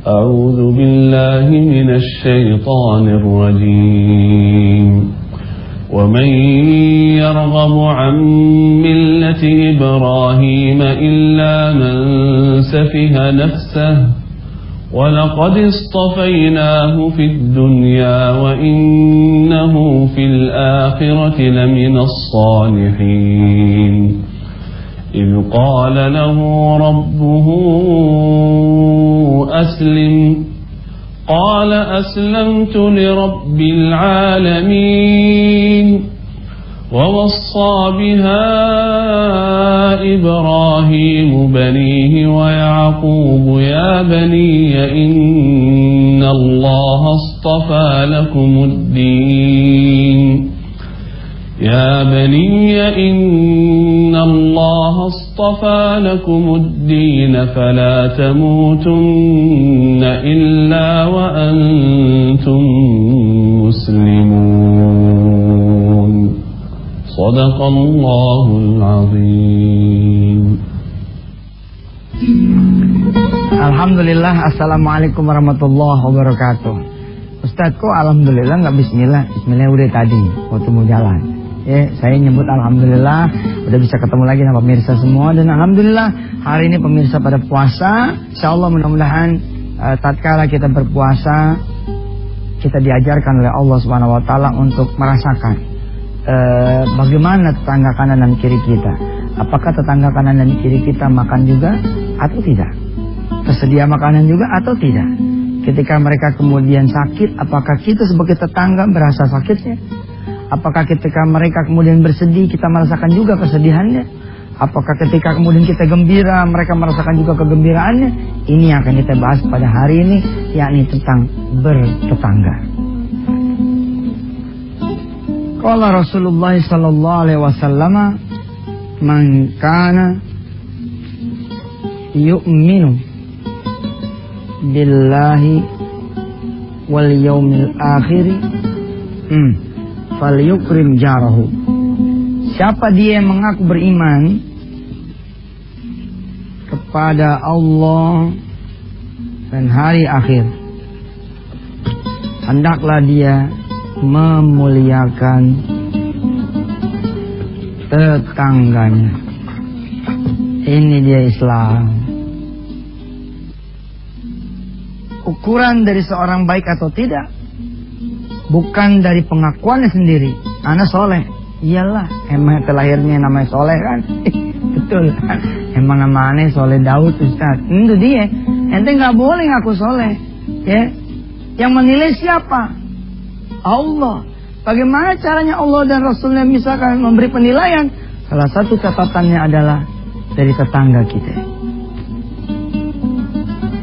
أعوذ بالله من الشيطان الرجيم ومن يرغب عن ملة إبراهيم إلا من سفه نفسه ولقد اصطفيناه في الدنيا وإنه في الآخرة لمن الصالحين إذ قال له ربه أسلم قال أسلمت لرب العالمين ووصى بها إبراهيم بنيه ويعقوب يا بني إن الله اصطفى لكم الدين يا بني إن الله اصطفى لكم الدين فلا تموتن إلا وأنتم مسلمون صدق الله العظيم. Alhamdulillah, assalamualaikum warahmatullahi wabarakatuh. Ustadz, kok alhamdulillah nggak bismillah? Bismillah udah tadi waktu mau jalan. Ya, saya nyebut alhamdulillah udah bisa ketemu lagi sama pemirsa semua, dan alhamdulillah hari ini pemirsa pada puasa. Insyaallah mudah-mudahan tatkala kita berpuasa kita diajarkan oleh Allah Subhanahu wa taala untuk merasakan bagaimana tetangga kanan dan kiri kita. Apakah tetangga kanan dan kiri kita makan juga atau tidak? Tersedia makanan juga atau tidak? Ketika mereka kemudian sakit, apakah kita sebagai tetangga merasa sakitnya? Apakah ketika mereka kemudian bersedih, kita merasakan juga kesedihannya? Apakah ketika kemudian kita gembira, mereka merasakan juga kegembiraannya? Ini yang akan kita bahas pada hari ini, yakni tentang bertetangga. Qala Rasulullah sallallahu alaihi wasallam, man kana yu'minu billahi wal yaumil akhir falyukrim jarahu. Siapa dia yang mengaku beriman kepada Allah dan hari akhir, hendaklah dia memuliakan tetangganya. Ini dia Islam. Ukuran dari seorang baik atau tidak bukan dari pengakuannya sendiri. Anak soleh, iyalah, emang terlahirnya namanya soleh kan. Betul kan? Emang nama aneh soleh Daud Ustaz. Itu dia. Ente nggak boleh ngaku soleh, ya. Yang menilai siapa? Allah. Bagaimana caranya Allah dan Rasulnya misalkan memberi penilaian? Salah satu catatannya adalah dari tetangga kita.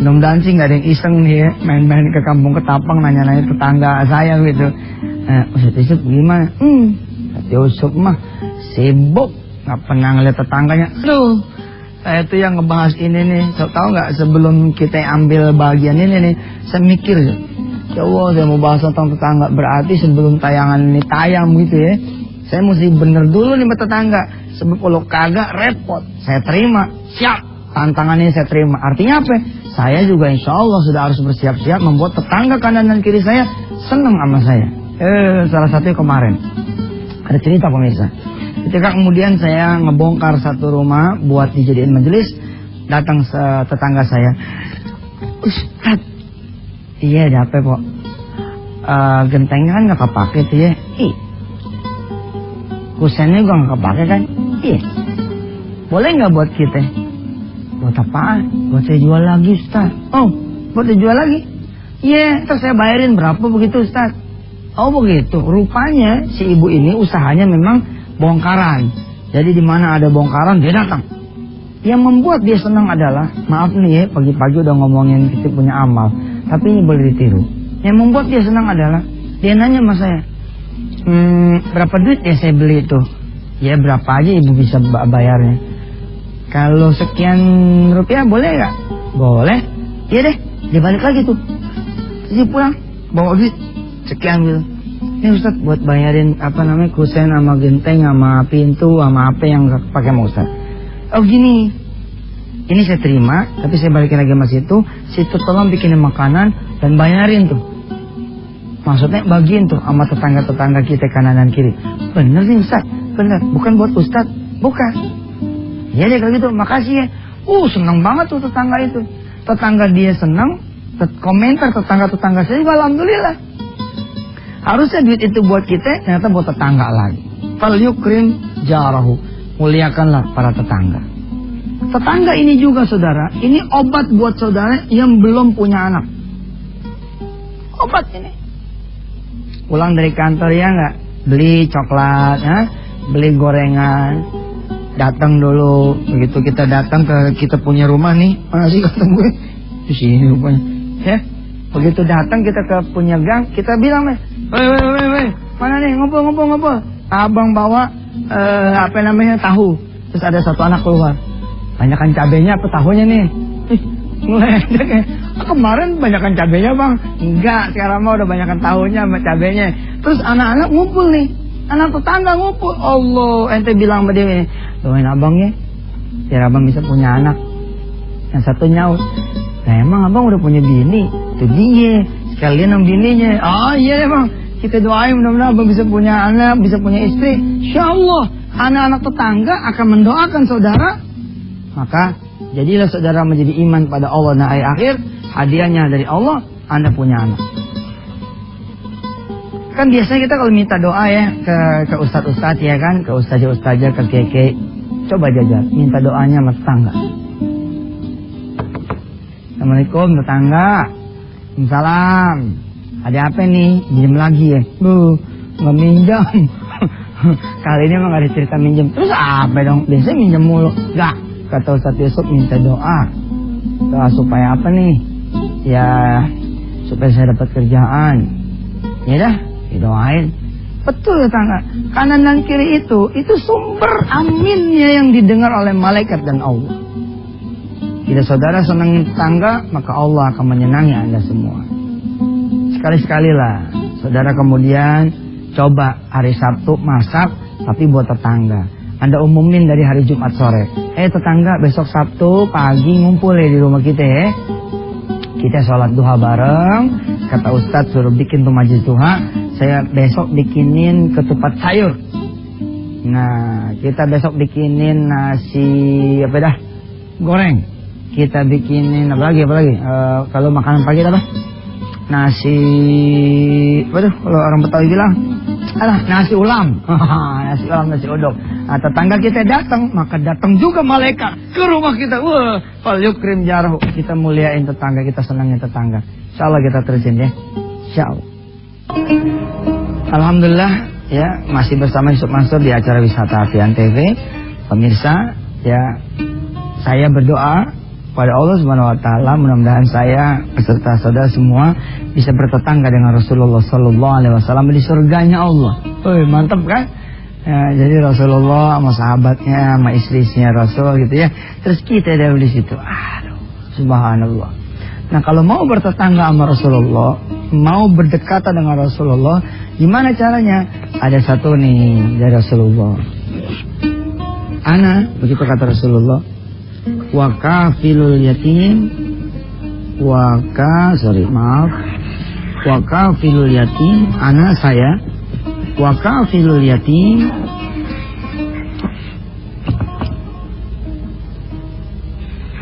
Mudah-mudahan sih nggak ada yang iseng nih ya, main-main ke kampung Ketapang nanya-nanya tetangga saya gitu. Ustaz Yusuf gimana? Ustaz Yusuf mah sibuk, nggak pernah ngeliat tetangganya. Aduh, saya tuh yang ngebahas ini nih. Tahu nggak, sebelum kita ambil bagian ini nih, saya mikir, ya Allah, saya mau bahas tentang tetangga. Berarti sebelum tayangan ini tayang gitu ya, saya mesti bener dulu nih sama tetangga. Sebab kalau kagak repot, saya terima, siap. Tantangan ini saya terima. Artinya apa? Saya juga insya Allah sudah harus bersiap-siap membuat tetangga kanan dan kiri saya senang sama saya. Salah satunya kemarin ada cerita pemirsa. Ketika kemudian saya ngebongkar satu rumah buat dijadiin majelis, datang tetangga saya, Ustaz, iya ada apa Pok? Gentengnya kan gak kepake tuh ya. Kusennya juga gak kepake kan. Iya. Boleh gak buat kita? Buat apaan? Buat saya jual lagi Ustaz. Oh, buat saya jual lagi? Iya, terus saya bayarin berapa begitu Ustaz? Oh begitu. Rupanya si ibu ini usahanya memang bongkaran. Jadi di mana ada bongkaran dia datang. Yang membuat dia senang adalah, maaf nih ya, pagi-pagi udah ngomongin kita punya amal, tapi ini boleh ditiru. Yang membuat dia senang adalah dia nanya sama saya, berapa duit ya saya beli itu? Ya berapa aja ibu bisa bayarnya? Kalau sekian rupiah boleh gak? Boleh. Iya deh, dia balik lagi tuh. Terus dia pulang, bawa duit sekian gitu. Ini Ustaz buat bayarin kusen sama genteng sama pintu sama apa yang pakai mau Ustaz. Oh gini, ini saya terima, tapi saya balikin lagi sama situ tolong bikinin makanan dan bayarin tuh. Maksudnya bagiin tuh sama tetangga-tetangga kita kanan dan kiri. Bener nih Ustaz, bener. Bukan buat Ustaz, bukan. Ya deh kalau gitu, makasih ya. Senang banget tuh tetangga itu. Tetangga dia senang, komentar tetangga-tetangga saya juga alhamdulillah. Harusnya duit itu buat kita, ternyata buat tetangga lagi. Fal yukrim jarahu, muliakanlah para tetangga. Tetangga ini juga saudara, ini obat buat saudara yang belum punya anak. Obat ini. Pulang dari kantor ya nggak, beli coklat, ya, beli gorengan, datang dulu. Begitu kita datang ke kita punya rumah nih, mana sih kata gue? Di sini rupanya. Ya, begitu datang kita ke punya gang, kita bilang, weh, mana nih ngumpul. Abang bawa tahu. Terus ada satu anak keluar. Banyakan cabenya apa tahunya nih? Ngeledek ya. Kemarin banyakan cabenya bang. Enggak, sekarang mah udah banyakan tahunya sama cabenya. Terus anak-anak ngumpul nih. Anak tetangga ngumpul. Allah, ente bilang sama dia, doain abang ya, biar abang bisa punya anak. Yang satu nyaut, nah emang abang udah punya bini? Itu dia, sekalian sama bininya. Oh iya bang, kita doain mudah-mudahan abang bisa punya anak, bisa punya istri. Insyaallah, anak-anak tetangga akan mendoakan saudara. Maka jadilah saudara menjadi iman pada Allah dan hari akhir. Hadiahnya dari Allah, Anda punya anak. Kan biasanya kita kalau minta doa ya ke ustadz-ustadz ya kan, ke ustazah-ustazah, ke kiai-kiai, coba jajal minta doanya sama tetangga. Assalamualaikum tetangga. Salam. Ada apa nih? Minjem lagi ya? Nggak minjam. Kali ini emang gak ada cerita minjem. Terus apa dong? Biasanya minjem mulu. Gak. Kata Ustadz Yusuf minta doa. Doa supaya apa nih? Ya supaya saya dapat kerjaan. Ya dah, didoain. Betul tetangga. Kanan dan kiri itu sumber aminnya yang didengar oleh malaikat dan Allah. Jika saudara senang tetangga, maka Allah akan menyenangi Anda semua. Sekali-sekalilah saudara kemudian coba hari Sabtu masak tapi buat tetangga. Anda umumin dari hari Jumat sore. Tetangga, besok Sabtu pagi ngumpul ya di rumah kita ya. Kita sholat duha bareng. Kata Ustadz suruh bikin tuh majlis duha. Saya besok bikinin ketupat sayur. Nah, kita besok bikinin nasi goreng. Kita bikinin apa lagi? Kalau makanan pagi apa? Nasi kalau orang Betawi bilang nasi ulam. Nasi uduk. Nah, tetangga kita datang, maka datang juga malaikat ke rumah kita. Fal yukrim jarahu. Kita muliain tetangga, kita senangin tetangga. Insyaallah kita terusin ya. Insyaallah. Alhamdulillah ya, masih bersama Yusuf Mansur di acara Wisata Afian TV. Pemirsa, ya saya berdoa pada Allah Subhanahu wa taala, mudah-mudahan saya beserta saudara semua bisa bertetangga dengan Rasulullah sallallahu alaihi wasallam di surganya Allah. Mantap kan? Ya, jadi Rasulullah sama sahabatnya, sama istrinya Rasul gitu ya. Terus kita ada di situ. Aduh, subhanallah. Nah, kalau mau bertetangga sama Rasulullah, mau berdekatan dengan Rasulullah, gimana caranya? Ada satu nih dari Rasulullah. Ana, begitu kata Rasulullah, wa kafilul yatim wa kafilul yatim, ana saya wa kafilul yatim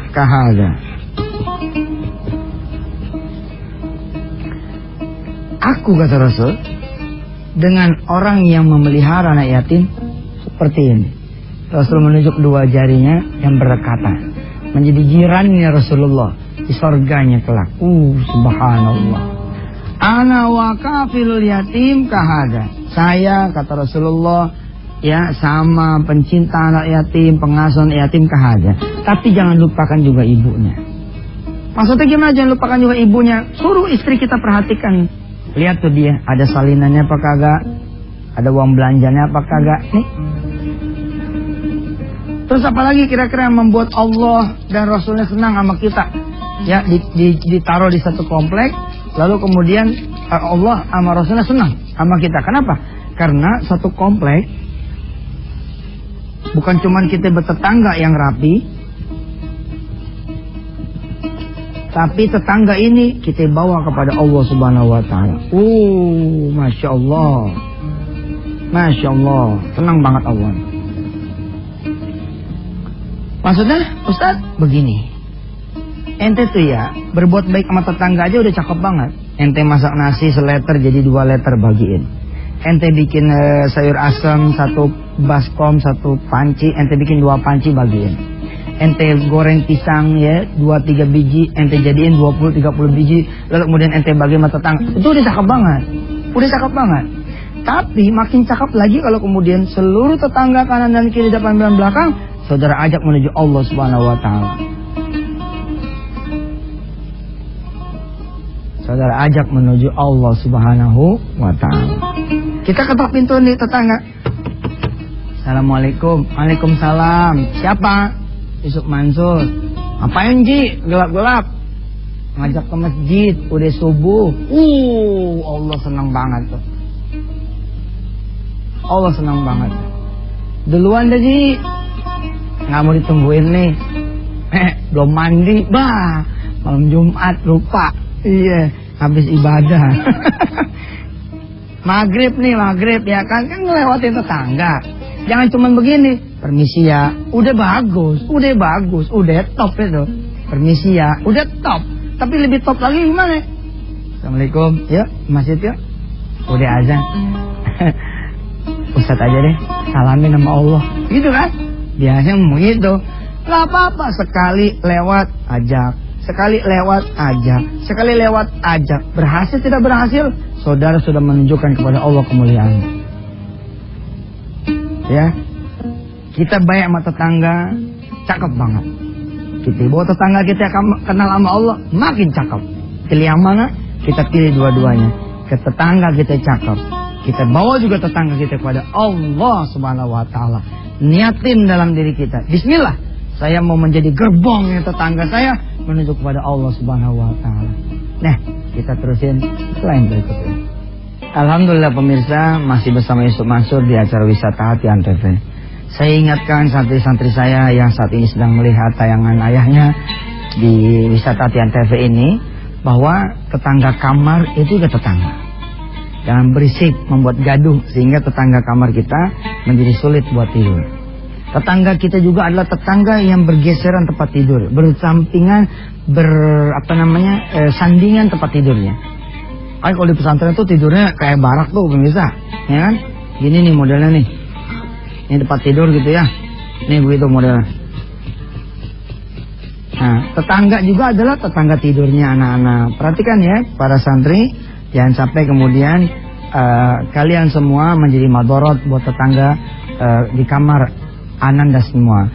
kahada. Aku, kata Rasul, dengan orang yang memelihara anak yatim seperti ini. Rasul menunjuk dua jarinya yang berdekatan, menjadi jirannya Rasulullah di surganya kelak. Subhanallah. Ana wa kafilul yatim kahada. Saya, kata Rasulullah, ya sama pencinta anak yatim, pengasuh anak yatim kahada. Tapi jangan lupakan juga ibunya. Maksudnya gimana jangan lupakan juga ibunya? Suruh istri kita perhatikan. Lihat tuh dia, ada salinannya apa kagak? Ada uang belanjanya apa kagak? Nih. Terus apalagi kira-kira yang membuat Allah dan Rasulnya senang sama kita? Ya, ditaruh di satu komplek, lalu kemudian Allah sama Rasulnya senang sama kita. Kenapa? Karena satu komplek bukan cuman kita bertetangga yang rapi, Tapi tetangga ini kita bawa kepada Allah Subhanahu wa taala. Masya Allah. Masya Allah, tenang banget Allah. Maksudnya, Ustaz, begini. Ente tuh ya, berbuat baik sama tetangga aja udah cakep banget. Ente masak nasi seleter jadi 2 leter bagiin. Ente bikin sayur asam 1 baskom 1 panci, ente bikin 2 panci bagiin. Ente goreng pisang ya 2-3 biji, ente jadiin 20-30 biji, lalu kemudian ente bagi sama tetangga. Itu udah cakep banget. Udah cakep banget. Tapi makin cakep lagi kalau kemudian seluruh tetangga kanan dan kiri, depan dan belakang saudara ajak menuju Allah Subhanahu wa taala. Saudara ajak menuju Allah Subhanahu wa taala. Kita ketok pintu nih tetangga. Assalamualaikum. Waalaikumsalam. Siapa? Yusuf Mansur. Apain Ji? Gelap-gelap. Ngajak ke masjid, udah subuh. Allah senang banget tuh. Allah senang banget. Duluan deh Ji. Nggak mau ditungguin nih. Belum mandi. Malam Jumat lupa. Iya, habis ibadah. Maghrib ya kan ngelewatin tetangga. Jangan cuman begini. Permisi ya, udah bagus, udah top itu. Permisi ya, udah top. Tapi lebih top lagi gimana? Assalamualaikum, yuk masjid yuk. Udah azan. Ustadz aja deh, salamin sama Allah. Gitu kan? Biasanya begitu. Gak apa-apa, sekali lewat ajak. Sekali lewat ajak. Berhasil tidak berhasil, saudara sudah menunjukkan kepada Allah kemuliaan. Ya, kita baik sama tetangga, cakep banget. Kita bawa tetangga kita kenal sama Allah, makin cakep. Pilih yang mana? Kita pilih dua-duanya. Ke tetangga kita cakep, kita bawa juga tetangga kita kepada Allah Subhanahu wa taala. Niatin dalam diri kita, bismillah, saya mau menjadi gerbongnya tetangga saya menuju kepada Allah Subhanahu wa taala. Nah, kita terusin selain berikutnya. Alhamdulillah pemirsa, masih bersama Yusuf Mansur di acara Wisata Hati Antv. Saya ingatkan santri-santri saya yang saat ini sedang melihat tayangan ayahnya di Wisata Hati Antv ini, bahwa tetangga kamar itu juga tetangga. Jangan berisik, membuat gaduh sehingga tetangga kamar kita menjadi sulit buat tidur. Tetangga kita juga adalah tetangga yang bergeseran tempat tidur, bersampingan, sandingan tempat tidurnya. Kalau di pesantren tuh tidurnya kayak barak tuh pemirsa, ya kan? Gini nih modelnya nih. Ini tempat tidur gitu ya. Nih begitu modelnya. Nah, tetangga juga adalah tetangga tidurnya anak-anak. Perhatikan ya para santri, jangan sampai kemudian kalian semua menjadi madorot buat tetangga di kamar ananda semua.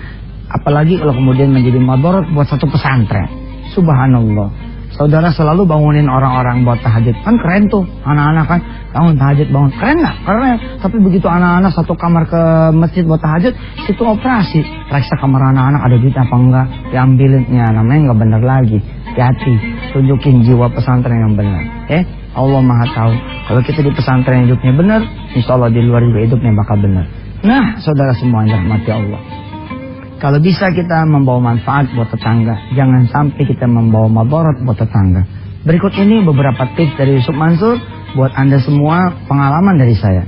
Apalagi kalau kemudian menjadi madorot buat satu pesantren. Subhanallah. Saudara selalu bangunin orang-orang buat tahajud. Kan keren tuh, anak-anak kan bangun tahajud, bangun. Keren gak? Keren. Tapi begitu anak-anak satu kamar ke masjid buat tahajud, itu operasi. Periksa kamar anak-anak ada duit apa enggak, diambilin. Ya namanya gak bener lagi. Hati-hati, tunjukin jiwa pesantren yang benar. Allah Maha tahu. Kalau kita di pesantren hidupnya benar, insya Allah di luar juga hidupnya bakal benar. Nah, saudara semua yang dirahmati Allah, kalau bisa kita membawa manfaat buat tetangga, jangan sampai kita membawa mabarat buat tetangga. Berikut ini beberapa tips dari Yusuf Mansur buat Anda semua, pengalaman dari saya,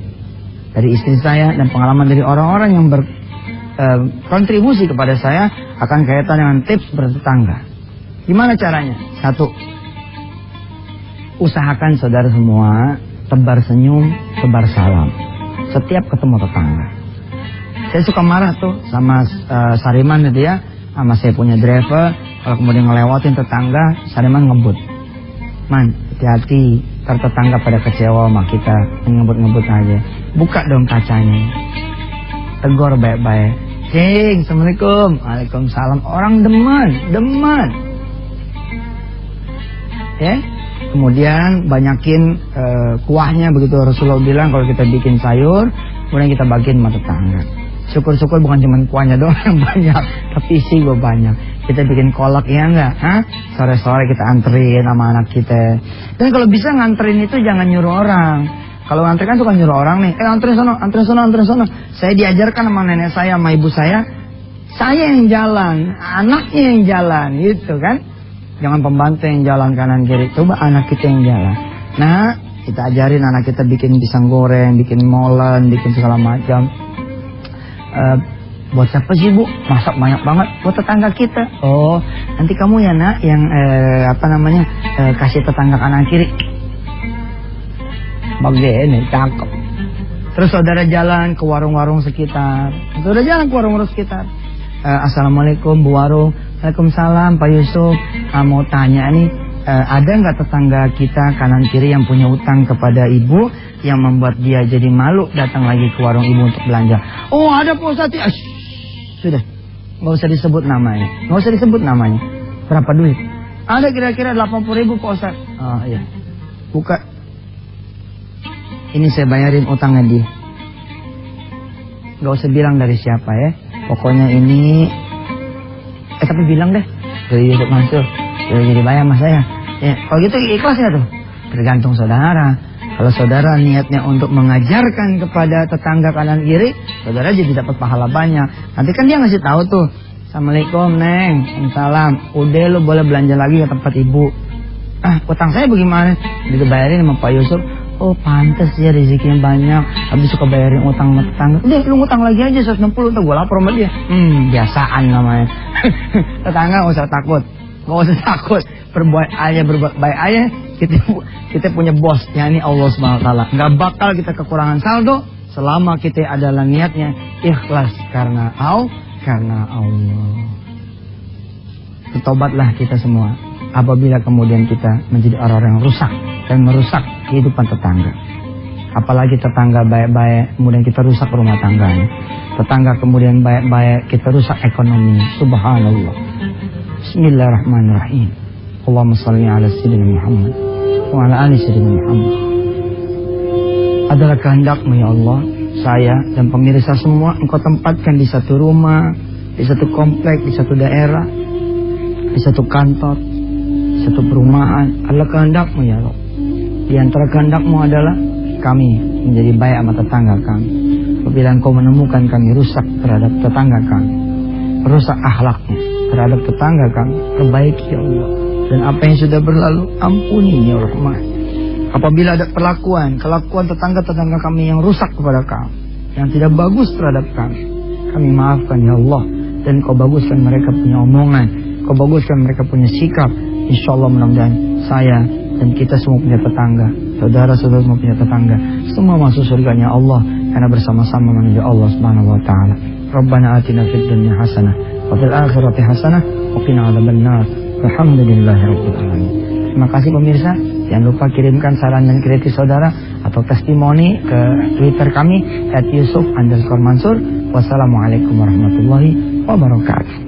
dari istri saya, dan pengalaman dari orang-orang yang berkontribusi kepada saya akan kaitan dengan tips bertetangga. Gimana caranya? 1. Usahakan saudara semua tebar senyum, tebar salam setiap ketemu tetangga. Saya suka marah tuh sama Sariman gitu ya, sama saya punya driver. Kalau kemudian ngelewatin tetangga, Sariman ngebut. Man, hati-hati, ntar tetangga pada kecewa sama kita, ngebut-ngebut aja. Buka dong kacanya, tegur baik-baik. Cing, Assalamualaikum. Waalaikumsalam. Orang demen. Ya, kemudian banyakin kuahnya, begitu Rasulullah bilang kalau kita bikin sayur, kemudian kita bagiin sama tetangga. Syukur-syukur bukan cuma kuahnya doang yang banyak, tapi isi gue banyak. Kita bikin kolak ya enggak? Sore-sore kita anterin sama anak kita. Dan kalau bisa nganterin itu jangan nyuruh orang. Kalau nganterin kan suka nyuruh orang nih, anterin sono. Saya diajarkan sama nenek saya, sama ibu saya yang jalan, anaknya yang jalan, gitu kan? Jangan pembantu yang jalan kanan kiri. Coba anak kita yang jalan. Nah, kita ajarin anak kita bikin pisang goreng, bikin molen, bikin segala macam. Buat siapa sih Bu? Masak banyak banget. Buat tetangga kita. Oh, nanti kamu ya nak yang kasih tetangga kanan kiri. Begini, cakep. Terus saudara jalan ke warung-warung sekitar. Assalamualaikum Bu Warung. Waalaikumsalam Pak Yusuf. Mau tanya nih, ada nggak tetangga kita kanan kiri yang punya utang kepada ibu yang membuat dia jadi malu datang lagi ke warung ibu untuk belanja? Oh ada Pak Ustadz. Sudah, nggak usah disebut namanya. Berapa duit? Ada kira-kira 80.000 Pak Ustadz. Oh iya. Buka. Ini saya bayarin utangnya dia. Nggak usah bilang dari siapa ya. Pokoknya ini. Tapi bilang deh. Dari Yusuf Mansur. Jadi bayar mas saya. Ya, kalau gitu ikhlas ya tuh. Tergantung saudara. Kalau saudara niatnya untuk mengajarkan kepada tetangga kanan kiri, saudara jadi dapat pahala banyak. Nanti kan dia ngasih tahu tuh. Assalamualaikum Neng. Salam. Udah lo boleh belanja lagi ke tempat ibu. Utang saya bagaimana? Dibayarin sama Pak Yusuf. Oh pantes ya rezekinya banyak. Habis suka bayarin utang sama tetangga. Udah lu ngutang lagi aja 160. Ntar gue lapor sama dia. Biasaan namanya. Tetangga gak usah takut. Berbuat baik aja. Kita punya bos. Ini Allah SWT. Gak bakal kita kekurangan saldo selama kita adalah niatnya ikhlas karena Allah. Bertobatlah kita semua. Apabila kemudian kita menjadi orang-orang yang rusak dan merusak kehidupan tetangga. Apalagi tetangga baik-baik, kemudian kita rusak rumah tangganya. Tetangga kemudian baik-baik, kita rusak ekonomi. Subhanallah. Bismillahirrahmanirrahim. Allahumma salli ala sayyidina Muhammad wa ala ali sayyidina Muhammad. Adalah kehendak-Mu ya Allah, saya dan pemirsa semua Engkau tempatkan di satu rumah, di satu komplek, di satu daerah, di satu kantor, satu perumahan. Adalah kehendak-Mu ya Allah. Di antara kehendak-Mu adalah kami menjadi baik sama tetangga kami. Apabila Engkau menemukan kami rusak terhadap tetangga kami, rusak akhlaknya terhadap tetangga kami, perbaiki ya Allah. Dan apa yang sudah berlalu, ampuni ya Rahman. Apabila ada kelakuan tetangga-tetangga kami yang rusak kepada kami, yang tidak bagus terhadap kami maafkan ya Allah. Dan Kau baguskan mereka punya omongan, Kau baguskan mereka punya sikap. Insya Allah mudah-mudahan saya dan kita semua punya tetangga, saudara-saudara semua punya tetangga, semua masuk surganya Allah karena bersama-sama menuju Allah Subhanahu wa taala. Rabbana atina fid dunya hasanah wa fil akhirati hasanah wa qina adzabannar. Alhamdulillahirabbil alamin. Terima kasih pemirsa, jangan lupa kirimkan saran dan kritik saudara atau testimoni ke Twitter kami @yusuf_mansur. Wassalamualaikum warahmatullahi wabarakatuh.